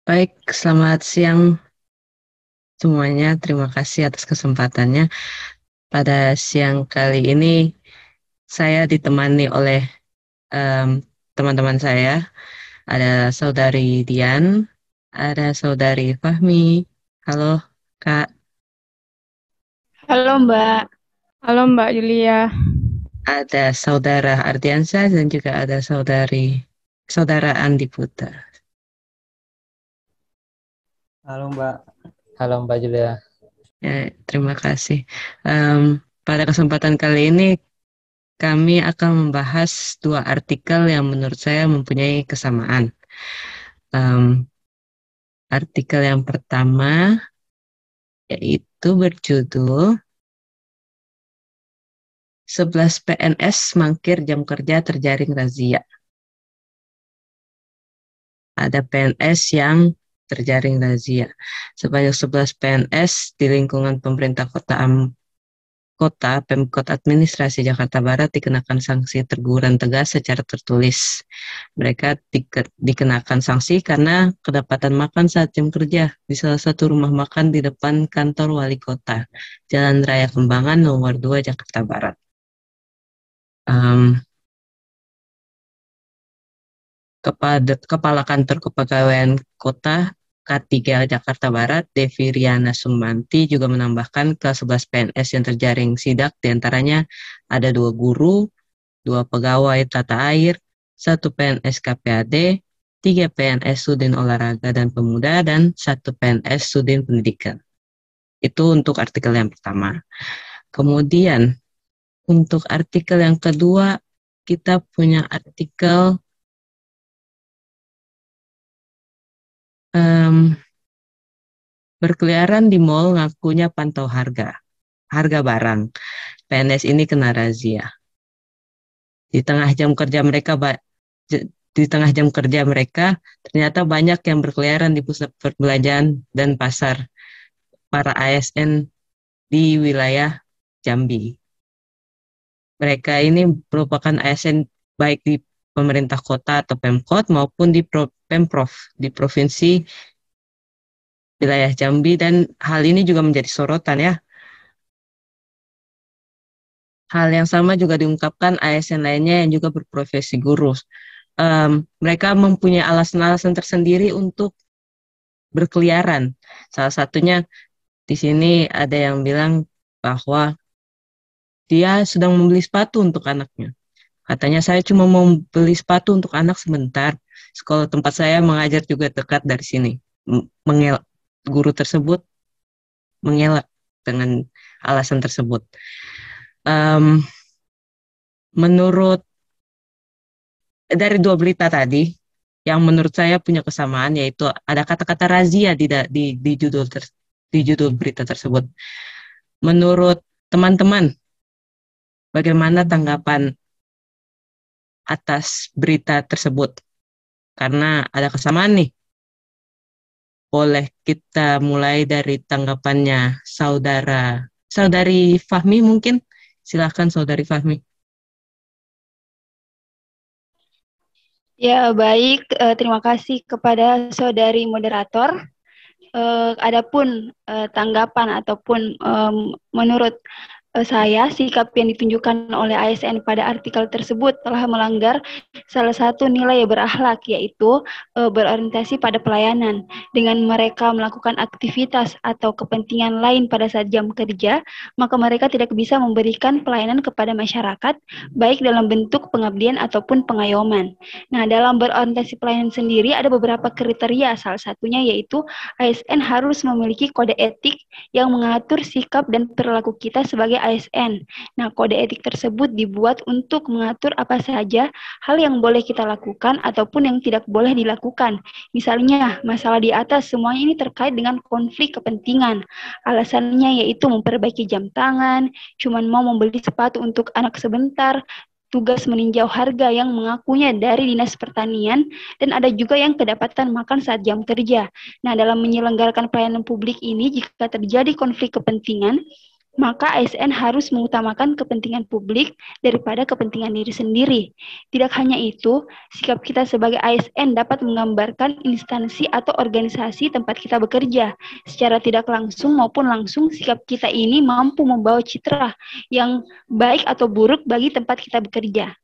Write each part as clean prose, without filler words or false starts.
Baik, selamat siang semuanya. Terima kasih atas kesempatannya. Pada siang kali ini, saya ditemani oleh em, teman-teman saya. Ada saudari Dian, ada saudari Fahmi. Halo, Kak. Halo Mbak. Halo Mbak Yulia. Ada saudara Ardiansyah dan juga ada saudara Andi Putra. Halo Mbak. Halo Mbak Julia. Ya, terima kasih. Em, Pada kesempatan kali ini, kami akan membahas dua artikel yang menurut saya mempunyai kesamaan. Em, Artikel yang pertama yaitu berjudul 11 PNS mangkir jam kerja terjaring razia. Ada PNS yang terjaring razia. Sebanyak 11 PNS di lingkungan pemerintah kota Pemkot Administrasi Jakarta Barat dikenakan sanksi teguran tegas secara tertulis. Mereka dikenakan sanksi karena kedapatan makan saat jam kerja di salah satu rumah makan di depan kantor wali kota, Jalan Raya Kembangan nomor 2 Jakarta Barat. Em, Kepala Kantor Kepegawaian Kota K3 Jakarta Barat, Devi Riana Sumanti juga menambahkan ke 11 PNS yang terjaring sidak, diantaranya ada 2 guru, 2 pegawai tata air, 1 PNS KPAD, 3 PNS Sudin Olahraga dan Pemuda, dan 1 PNS Sudin Pendidikan. Itu untuk artikel yang pertama. Kemudian, untuk artikel yang kedua, kita punya artikel em, berkeliaran di mal ngakunya pantau harga barang. PNS ini kena razia. Di tengah jam kerja mereka, di tengah jam kerja mereka, ternyata banyak yang berkeliaran di pusat perbelanjaan dan pasar para ASN di wilayah Jambi. Mereka ini merupakan ASN baik di pemerintah kota atau Pemkot maupun di Pemprov di provinsi wilayah Jambi, dan hal ini juga menjadi sorotan ya. Hal yang sama juga diungkapkan ASN lainnya yang juga berprofesi guru. Mereka mempunyai alasan-alasan tersendiri untuk berkeliaran. Salah satunya di sini ada yang bilang bahwa dia sedang membeli sepatu untuk anaknya. Katanya saya cuma mau beli sepatu untuk anak sebentar. Sekolah tempat saya mengajar juga dekat dari sini. Mengel Guru tersebut mengelak dengan alasan tersebut. Em, Menurut dari dua berita tadi, yang menurut saya punya kesamaan yaitu ada kata-kata razia di judul berita tersebut. Menurut teman-teman, bagaimana tanggapan atas berita tersebut? Karena ada kesamaan nih. Boleh kita mulai dari tanggapannya saudari Fahmi mungkin? Silahkan saudari Fahmi. Ya, baik. Terima kasih kepada saudari moderator. Adapun tanggapan ataupun menurut saya, sikap yang ditunjukkan oleh ASN pada artikel tersebut telah melanggar salah satu nilai berakhlak, yaitu berorientasi pada pelayanan. Dengan mereka melakukan aktivitas atau kepentingan lain pada saat jam kerja, maka mereka tidak bisa memberikan pelayanan kepada masyarakat, baik dalam bentuk pengabdian ataupun pengayoman. Nah, dalam berorientasi pelayanan sendiri ada beberapa kriteria, salah satunya yaitu ASN harus memiliki kode etik yang mengatur sikap dan perilaku kita sebagai ASN. Nah, kode etik tersebut dibuat untuk mengatur apa saja hal yang boleh kita lakukan ataupun yang tidak boleh dilakukan. Misalnya, masalah di atas semuanya ini terkait dengan konflik kepentingan. Alasannya yaitu memperbaiki jam tangan, cuman mau membeli sepatu untuk anak sebentar, tugas meninjau harga yang mengakunya dari Dinas Pertanian, dan ada juga yang kedapatan makan saat jam kerja. Nah, dalam menyelenggarakan pelayanan publik ini, jika terjadi konflik kepentingan, maka ASN harus mengutamakan kepentingan publik daripada kepentingan diri sendiri. Tidak hanya itu, sikap kita sebagai ASN dapat menggambarkan instansi atau organisasi tempat kita bekerja. Secara tidak langsung maupun langsung, sikap kita ini mampu membawa citra yang baik atau buruk bagi tempat kita bekerja.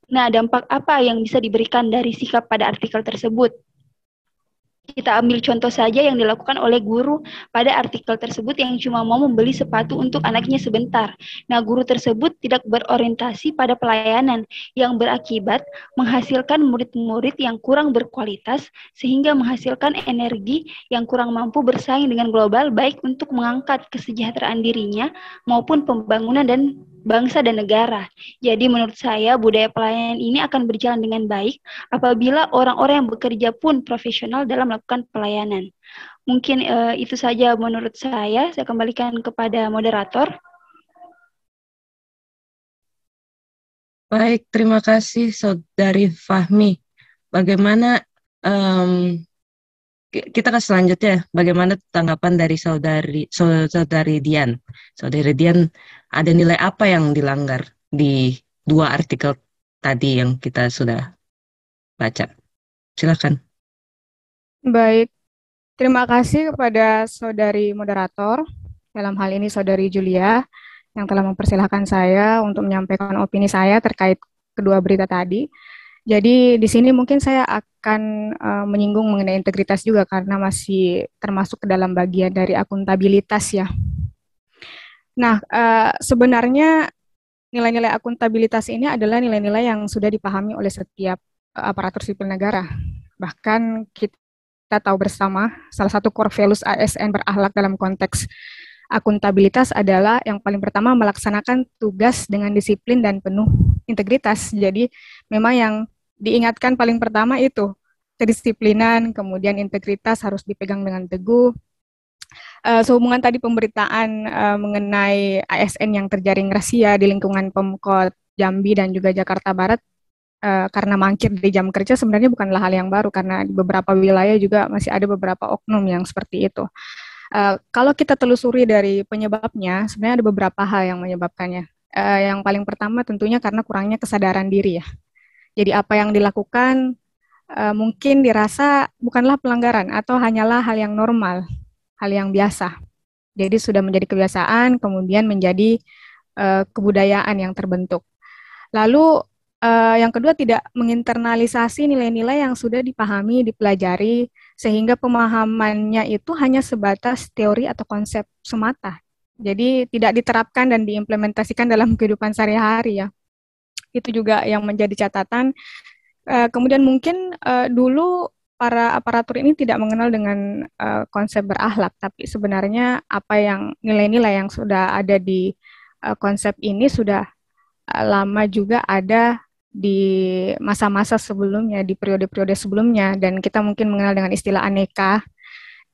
Nah, dampak apa yang bisa diberikan dari sikap pada artikel tersebut? Kita ambil contoh saja yang dilakukan oleh guru pada artikel tersebut yang cuma mau membeli sepatu untuk anaknya sebentar. Nah, guru tersebut tidak berorientasi pada pelayanan yang berakibat menghasilkan murid-murid yang kurang berkualitas sehingga menghasilkan energi yang kurang mampu bersaing dengan global baik untuk mengangkat kesejahteraan dirinya maupun pembangunan dan bangsa dan negara. Jadi menurut saya budaya pelayanan ini akan berjalan dengan baik apabila orang-orang yang bekerja pun profesional dalam melakukan pelayanan. Mungkin itu saja menurut saya. Saya kembalikan kepada moderator. Baik, terima kasih Saudari Fahmi. Bagaimana kita ke selanjutnya? Bagaimana tanggapan dari Saudari Dian? Saudari Dian, ada nilai apa yang dilanggar di dua artikel tadi yang kita sudah baca? Silakan. Baik, terima kasih kepada Saudari moderator, dalam hal ini Saudari Julia, yang telah mempersilahkan saya untuk menyampaikan opini saya terkait kedua berita tadi. Jadi di sini mungkin saya akan menyinggung mengenai integritas juga karena masih termasuk ke dalam bagian dari akuntabilitas ya. Nah, sebenarnya nilai-nilai akuntabilitas ini adalah nilai-nilai yang sudah dipahami oleh setiap aparatur sipil negara. Bahkan kita tahu bersama salah satu core values ASN berakhlak dalam konteks akuntabilitas adalah yang paling pertama melaksanakan tugas dengan disiplin dan penuh integritas. Jadi memang yang diingatkan paling pertama itu kedisiplinan, kemudian integritas harus dipegang dengan teguh. Sehubungan tadi pemberitaan mengenai ASN yang terjaring razia di lingkungan Pemkot Jambi dan juga Jakarta Barat karena mangkir di jam kerja sebenarnya bukanlah hal yang baru karena di beberapa wilayah juga masih ada beberapa oknum yang seperti itu. Kalau kita telusuri dari penyebabnya, sebenarnya ada beberapa hal yang menyebabkannya. Yang paling pertama tentunya karena kurangnya kesadaran diri ya. Jadi apa yang dilakukan mungkin dirasa bukanlah pelanggaran atau hanyalah hal yang normal, hal yang biasa. Jadi sudah menjadi kebiasaan, kemudian menjadi kebudayaan yang terbentuk. Lalu yang kedua tidak menginternalisasi nilai-nilai yang sudah dipahami, dipelajari, sehingga pemahamannya itu hanya sebatas teori atau konsep semata. Jadi tidak diterapkan dan diimplementasikan dalam kehidupan sehari-hari ya. Itu juga yang menjadi catatan. Kemudian mungkin dulu para aparatur ini tidak mengenal dengan konsep berakhlak, tapi sebenarnya apa yang nilai-nilai yang sudah ada di konsep ini sudah lama juga ada di masa-masa sebelumnya, di periode-periode sebelumnya, dan kita mungkin mengenal dengan istilah aneka,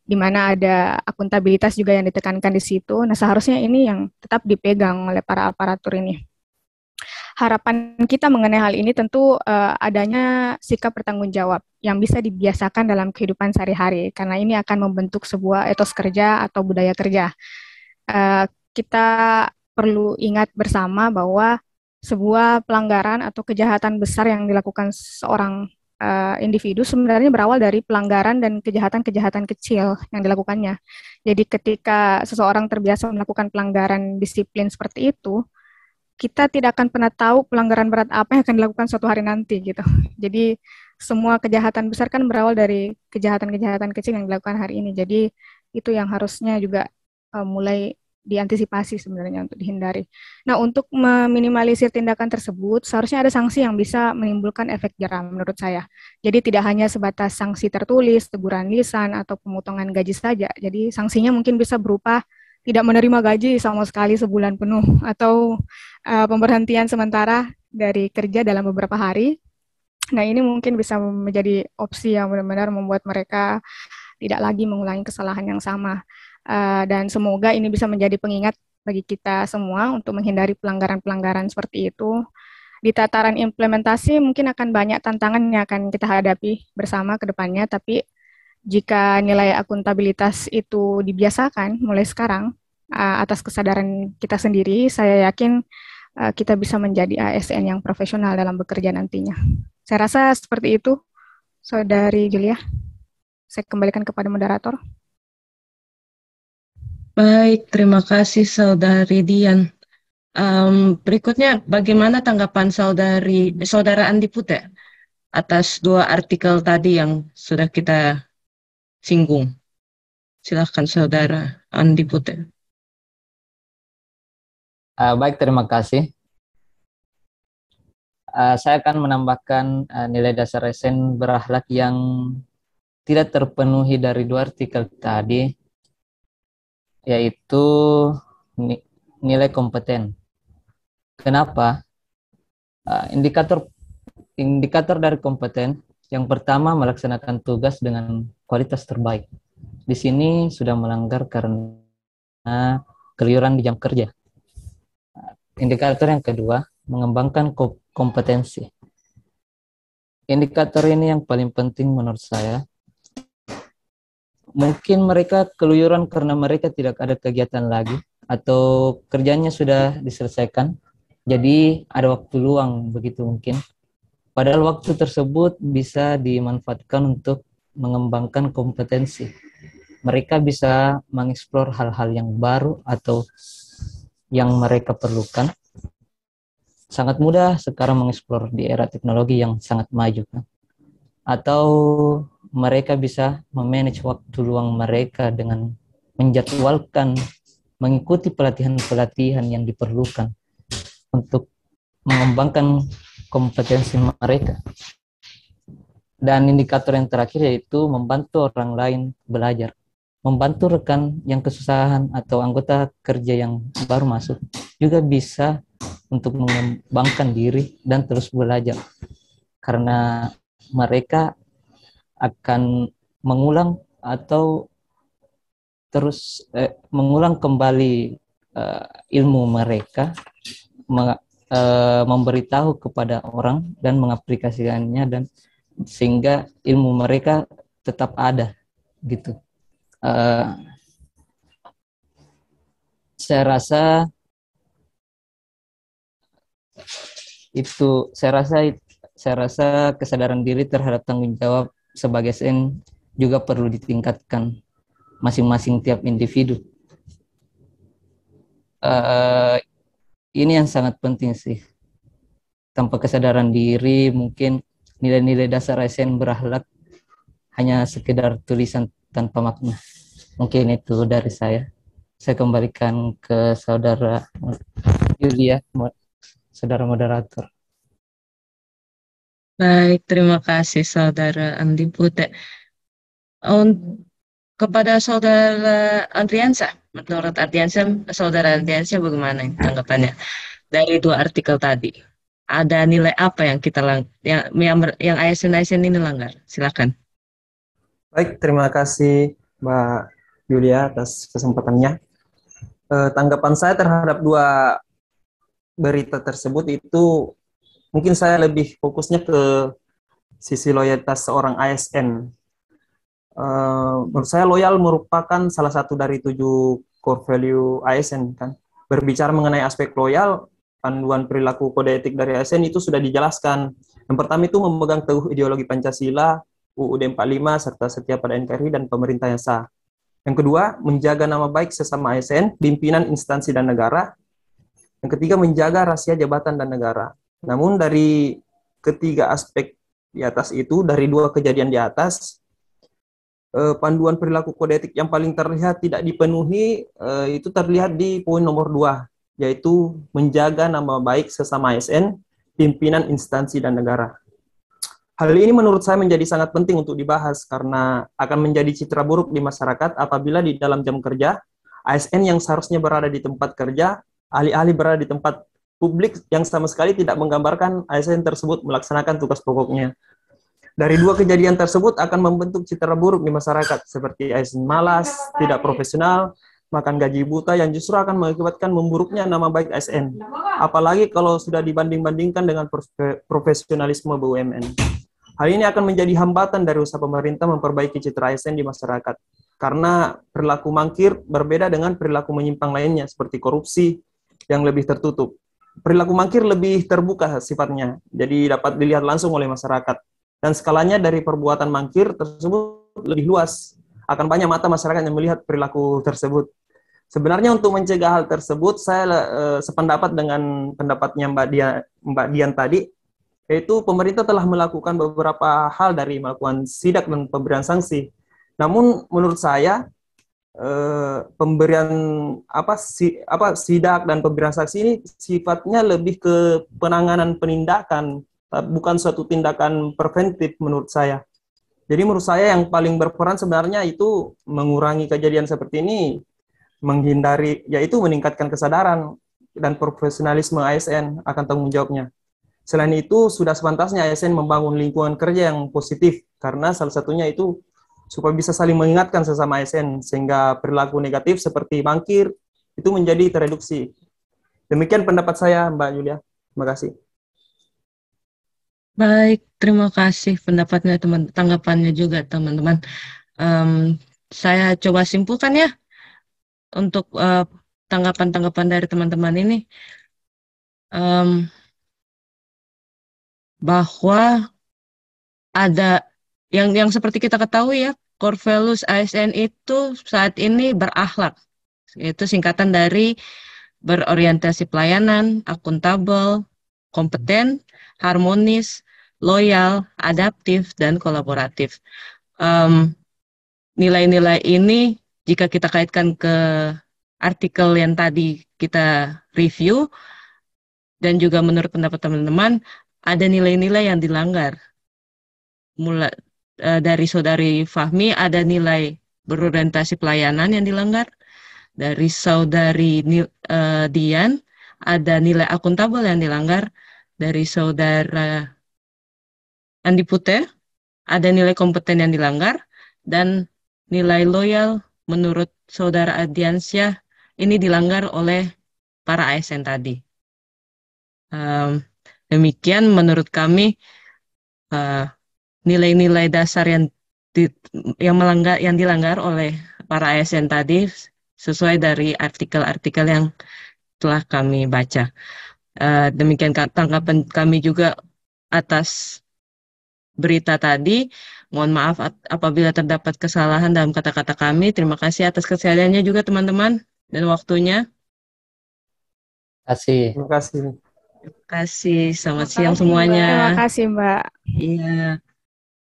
di mana ada akuntabilitas juga yang ditekankan di situ. Nah, seharusnya ini yang tetap dipegang oleh para aparatur ini. Harapan kita mengenai hal ini tentu adanya sikap bertanggung jawab yang bisa dibiasakan dalam kehidupan sehari-hari, karena ini akan membentuk sebuah etos kerja atau budaya kerja. Kita perlu ingat bersama bahwa sebuah pelanggaran atau kejahatan besar yang dilakukan seorang individu sebenarnya berawal dari pelanggaran dan kejahatan-kejahatan kecil yang dilakukannya. Jadi ketika seseorang terbiasa melakukan pelanggaran disiplin seperti itu, kita tidak akan pernah tahu pelanggaran berat apa yang akan dilakukan suatu hari nanti gitu. Jadi semua kejahatan besar kan berawal dari kejahatan-kejahatan kecil yang dilakukan hari ini. Jadi itu yang harusnya juga mulai diantisipasi sebenarnya untuk dihindari. Nah, untuk meminimalisir tindakan tersebut, seharusnya ada sanksi yang bisa menimbulkan efek jera menurut saya. Jadi tidak hanya sebatas sanksi tertulis, teguran lisan, atau pemotongan gaji saja. Jadi sanksinya mungkin bisa berupa tidak menerima gaji sama sekali sebulan penuh, atau pemberhentian sementara dari kerja dalam beberapa hari. Nah, ini mungkin bisa menjadi opsi yang benar-benar membuat mereka tidak lagi mengulangi kesalahan yang sama. Dan semoga ini bisa menjadi pengingat bagi kita semua untuk menghindari pelanggaran-pelanggaran seperti itu. Di tataran implementasi mungkin akan banyak tantangan yang akan kita hadapi bersama ke depannya, tapi jika nilai akuntabilitas itu dibiasakan mulai sekarang, atas kesadaran kita sendiri, saya yakin kita bisa menjadi ASN yang profesional dalam bekerja nantinya. Saya rasa seperti itu, Saudari Julia. Saya kembalikan kepada moderator. Baik, terima kasih Saudari Dian. Berikutnya, bagaimana tanggapan Saudara Andi Pute atas dua artikel tadi yang sudah kita singgung? Silakan Saudara Andi Pute. Baik, terima kasih. Saya akan menambahkan nilai dasar ASN berakhlak yang tidak terpenuhi dari dua artikel tadi, yaitu nilai kompeten. Kenapa? Indikator dari kompeten yang pertama melaksanakan tugas dengan kualitas terbaik. Di sini sudah melanggar karena keluyuran di jam kerja. Indikator yang kedua mengembangkan kompetensi. Indikator ini yang paling penting menurut saya. Mungkin mereka keluyuran karena mereka tidak ada kegiatan lagi atau kerjanya sudah diselesaikan. Jadi ada waktu luang begitu mungkin. Padahal waktu tersebut bisa dimanfaatkan untuk mengembangkan kompetensi. Mereka bisa mengeksplor hal-hal yang baru atau yang mereka perlukan. Sangat mudah sekarang mengeksplor di era teknologi yang sangat maju. Atau mereka bisa memanage waktu luang mereka dengan menjadwalkan, mengikuti pelatihan-pelatihan yang diperlukan untuk mengembangkan kompetensi mereka. Dan indikator yang terakhir yaitu membantu orang lain belajar. Membantu rekan yang kesusahan atau anggota kerja yang baru masuk juga bisa untuk mengembangkan diri dan terus belajar. Karena mereka akan mengulang atau terus mengulang kembali ilmu mereka, memberitahu kepada orang dan mengaplikasikannya, dan sehingga ilmu mereka tetap ada gitu. Saya rasa kesadaran diri terhadap tanggung jawab sebagai ASN juga perlu ditingkatkan masing-masing tiap individu. Ini yang sangat penting sih. Tanpa kesadaran diri, mungkin nilai-nilai dasar ASN berakhlak hanya sekedar tulisan tanpa makna. Mungkin itu dari saya. Saya kembalikan ke Saudara Julia, Saudara moderator. Baik, terima kasih Saudara Andi Pute. Kepada Saudara Andriansyah, menurut Saudara Andriansyah bagaimana tanggapannya dari dua artikel tadi? Ada nilai apa yang kita yang ASN ini langgar? Silakan. Baik, terima kasih Mbak Julia atas kesempatannya. Tanggapan saya terhadap dua berita tersebut itu mungkin saya lebih fokusnya ke sisi loyalitas seorang ASN. Menurut saya loyal merupakan salah satu dari 7 core value ASN kan. Berbicara mengenai aspek loyal, panduan perilaku kode etik dari ASN itu sudah dijelaskan. Yang pertama itu memegang teguh ideologi Pancasila, UUD 45 serta setia pada NKRI dan pemerintah yang sah. Yang kedua, menjaga nama baik sesama ASN, pimpinan instansi dan negara. Yang ketiga, menjaga rahasia jabatan dan negara. Namun dari ketiga aspek di atas itu, dari dua kejadian di atas, panduan perilaku kode etik yang paling terlihat tidak dipenuhi, itu terlihat di poin nomor 2, yaitu menjaga nama baik sesama ASN, pimpinan instansi dan negara. Hal ini menurut saya menjadi sangat penting untuk dibahas karena akan menjadi citra buruk di masyarakat apabila di dalam jam kerja, ASN yang seharusnya berada di tempat kerja, alih-alih berada di tempat publik yang sama sekali tidak menggambarkan ASN tersebut melaksanakan tugas pokoknya. Dari dua kejadian tersebut akan membentuk citra buruk di masyarakat, seperti ASN malas, tidak profesional, makan gaji buta yang justru akan mengakibatkan memburuknya nama baik ASN. Apalagi kalau sudah dibanding-bandingkan dengan profesionalisme BUMN. Hal ini akan menjadi hambatan dari usaha pemerintah memperbaiki citra ASN di masyarakat. karena perilaku mangkir berbeda dengan perilaku menyimpang lainnya seperti korupsi yang lebih tertutup. Perilaku mangkir lebih terbuka sifatnya, jadi dapat dilihat langsung oleh masyarakat. Dan skalanya dari perbuatan mangkir tersebut lebih luas. Akan banyak mata masyarakat yang melihat perilaku tersebut. Sebenarnya untuk mencegah hal tersebut, saya sependapat dengan pendapatnya Mbak Dian tadi, yaitu pemerintah telah melakukan beberapa hal dari melakukan sidak dan pemberian sanksi. Namun menurut saya pemberian sidak dan pemberian sanksi ini sifatnya lebih ke penanganan penindakan, bukan suatu tindakan preventif menurut saya. Jadi menurut saya yang paling berperan sebenarnya itu mengurangi kejadian seperti ini, menghindari, yaitu meningkatkan kesadaran dan profesionalisme ASN akan tanggung jawabnya. Selain itu, sudah sepantasnya ASN membangun lingkungan kerja yang positif, karena salah satunya itu supaya bisa saling mengingatkan sesama ASN, sehingga perilaku negatif seperti mangkir itu menjadi tereduksi. Demikian pendapat saya, Mbak Yulia. Terima kasih. Baik, terima kasih pendapatnya tanggapannya juga teman-teman. Saya coba simpulkan ya untuk tanggapan-tanggapan dari teman-teman ini, bahwa ada yang seperti kita ketahui ya, core values ASN itu saat ini berakhlak. Itu singkatan dari berorientasi pelayanan, akuntabel, kompeten, harmonis, loyal, adaptif, dan kolaboratif. Nilai-nilai ini jika kita kaitkan ke artikel yang tadi kita review, dan juga menurut pendapat teman-teman, ada nilai-nilai yang dilanggar. Mulai dari Saudari Fahmi ada nilai berorientasi pelayanan yang dilanggar. Dari Saudari Dian ada nilai akuntabel yang dilanggar. Dari Saudara Andi Putih ada nilai kompeten yang dilanggar. Dan nilai loyal menurut Saudara Adiansyah ini dilanggar oleh para ASN tadi. Demikian menurut kami nilai-nilai dasar yang dilanggar oleh para ASN tadi sesuai dari artikel-artikel yang telah kami baca. Demikian tanggapan kami juga atas berita tadi. Mohon maaf apabila terdapat kesalahan dalam kata-kata kami. Terima kasih atas kesediaannya juga teman-teman dan waktunya. Terima kasih. Terima kasih. Selamat siang semuanya. Terima kasih, Mbak. Iya.